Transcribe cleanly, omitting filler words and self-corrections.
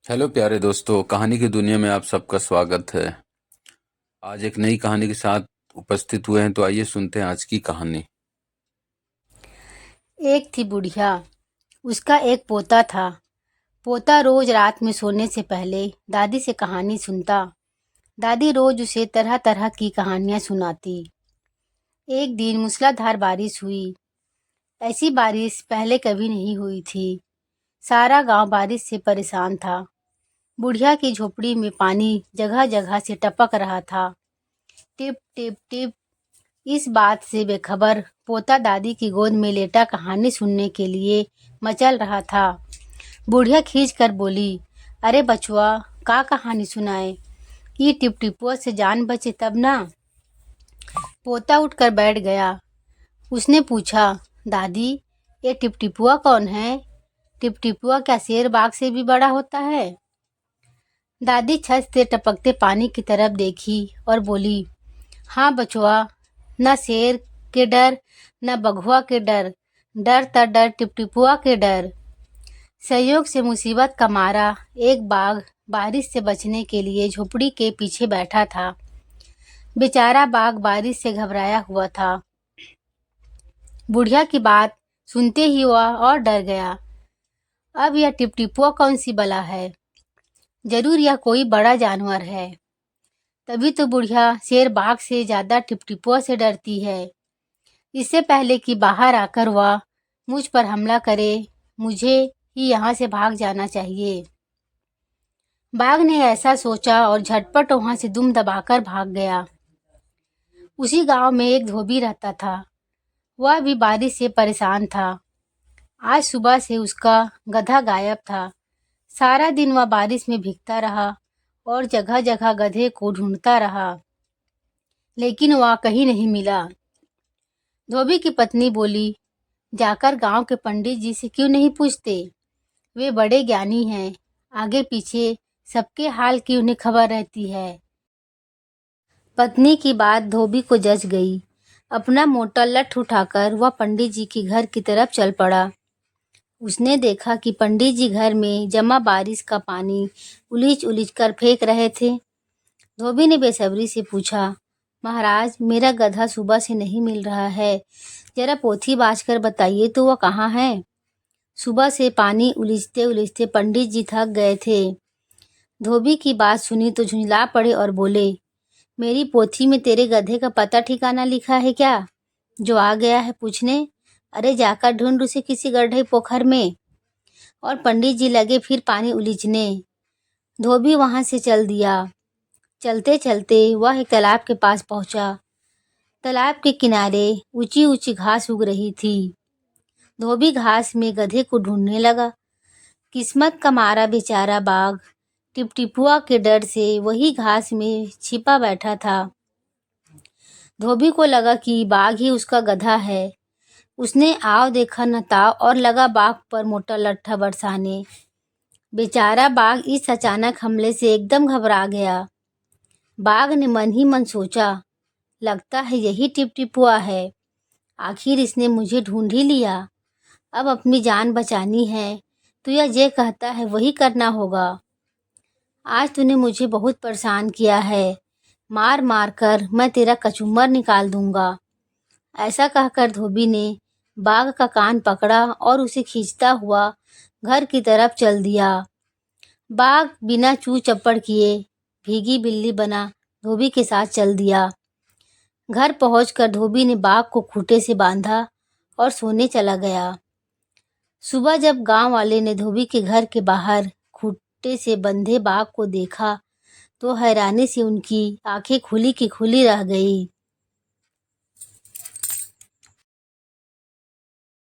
Hello प्यारे दोस्तों, कहानी की दुनिया में आप सबका स्वागत है। आज एक नई कहानी के साथ उपस्थित हुए हैं, तो आइए सुनते हैं आज की कहानी। एक थी बुढ़िया। उसका एक पोता था। पोता रोज रात में सोने से पहले दादी से कहानी सुनता। दादी रोज उसे तरह तरह की कहानियां सुनाती। एक दिन मूसलाधार बारिश हुई। ऐसी बारिश पहले कभी नहीं हुई थी। सारा गांव बारिश से परेशान था। बुढ़िया की झोपड़ी में पानी जगह जगह से टपक रहा था। Tip tip tip. इस बात से बेखबर पोता दादी की गोद में लेटा कहानी सुनने के लिए मचल रहा था। बुढ़िया खींच कर बोली, अरे बचुआ, का कहानी सुनाए? ये टिपटिपुआ से जान बचे तब ना। पोता उठकर बैठ गया। उसने पूछा, दादी, ये टिपटिपुआ कौन है? टिपटिपुआ क्या शेर बाघ से भी बड़ा होता है? दादी छत से टपकते पानी की तरफ देखी और बोली, हाँ बचुआ, न शेर के डर न बघुआ के डर, डर त डर टिपटिपुआ के डर। संयोग से मुसीबत का मारा एक बाघ बारिश से बचने के लिए झोपड़ी के पीछे बैठा था। बेचारा बाघ बारिश से घबराया हुआ था। बुढ़िया की बात सुनते ही वह और डर गया। अब यह टिपटिपुआ कौन सी बला है? जरूर यह कोई बड़ा जानवर है। तभी तो बुढ़िया शेर बाघ से ज्यादा टिपटिपुआ से डरती है। इससे पहले कि बाहर आकर वह मुझ पर हमला करे, मुझे ही यहाँ से भाग जाना चाहिए। बाघ ने ऐसा सोचा और झटपट वहां से दुम दबाकर भाग गया। उसी गांव में एक धोबी रहता था। वह भी बारिश से परेशान था। आज सुबह से उसका गधा गायब था। सारा दिन वह बारिश में भीगता रहा और जगह जगह गधे को ढूंढता रहा, लेकिन वह कहीं नहीं मिला। धोबी की पत्नी बोली, जाकर गांव के पंडित जी से क्यों नहीं पूछते? वे बड़े ज्ञानी हैं। आगे पीछे सबके हाल की उन्हें खबर रहती है। पत्नी की बात धोबी को जच गई। अपना मोटा लठ उठाकर वह पंडित जी के घर की तरफ चल पड़ा। उसने देखा कि पंडित जी घर में जमा बारिश का पानी उलीच उलीच कर फेंक रहे थे। धोबी ने बेसब्री से पूछा, महाराज, मेरा गधा सुबह से नहीं मिल रहा है। जरा पोथी बाज कर बताइए तो वह कहाँ है? सुबह से पानी उलीचते उलीचते पंडित जी थक गए थे। धोबी की बात सुनी तो झुंझला पड़े और बोले, मेरी पोथी में तेरे गधे का पता ठिकाना लिखा है क्या, जो आ गया है पूछने? अरे जाकर ढूंढ उसे किसी गड्ढे पोखर में। और पंडित जी लगे फिर पानी उलीचने। धोबी वहां से चल दिया। चलते चलते वह एक तालाब के पास पहुंचा। तालाब के किनारे ऊंची ऊंची घास उग रही थी। धोबी घास में गधे को ढूंढने लगा। किस्मत का मारा बेचारा बाघ टिपटिपुआ के डर से वही घास में छिपा बैठा था। धोबी को लगा कि बाघ ही उसका गधा है। उसने आव देखा न ताव और लगा बाघ पर मोटा लट्ठा बरसाने। बेचारा बाघ इस अचानक हमले से एकदम घबरा गया। बाघ ने मन ही मन सोचा, लगता है यही टिपटिपुआ है। आखिर इसने मुझे ढूंढ ही लिया। अब अपनी जान बचानी है तो यह जे कहता है वही करना होगा। आज तूने मुझे बहुत परेशान किया है। मार मार कर मैं तेरा कचूमर निकाल दूंगा। ऐसा कहकर धोबी ने बाघ का कान पकड़ा और उसे खींचता हुआ घर की तरफ चल दिया। बाघ बिना चू चप्पड़ किए भीगी बिल्ली बना धोबी के साथ चल दिया। घर पहुंचकर धोबी ने बाघ को खूंटे से बांधा और सोने चला गया। सुबह जब गांव वाले ने धोबी के घर के बाहर खूंटे से बंधे बाघ को देखा तो हैरानी से उनकी आंखें खुली की खुली रह गई।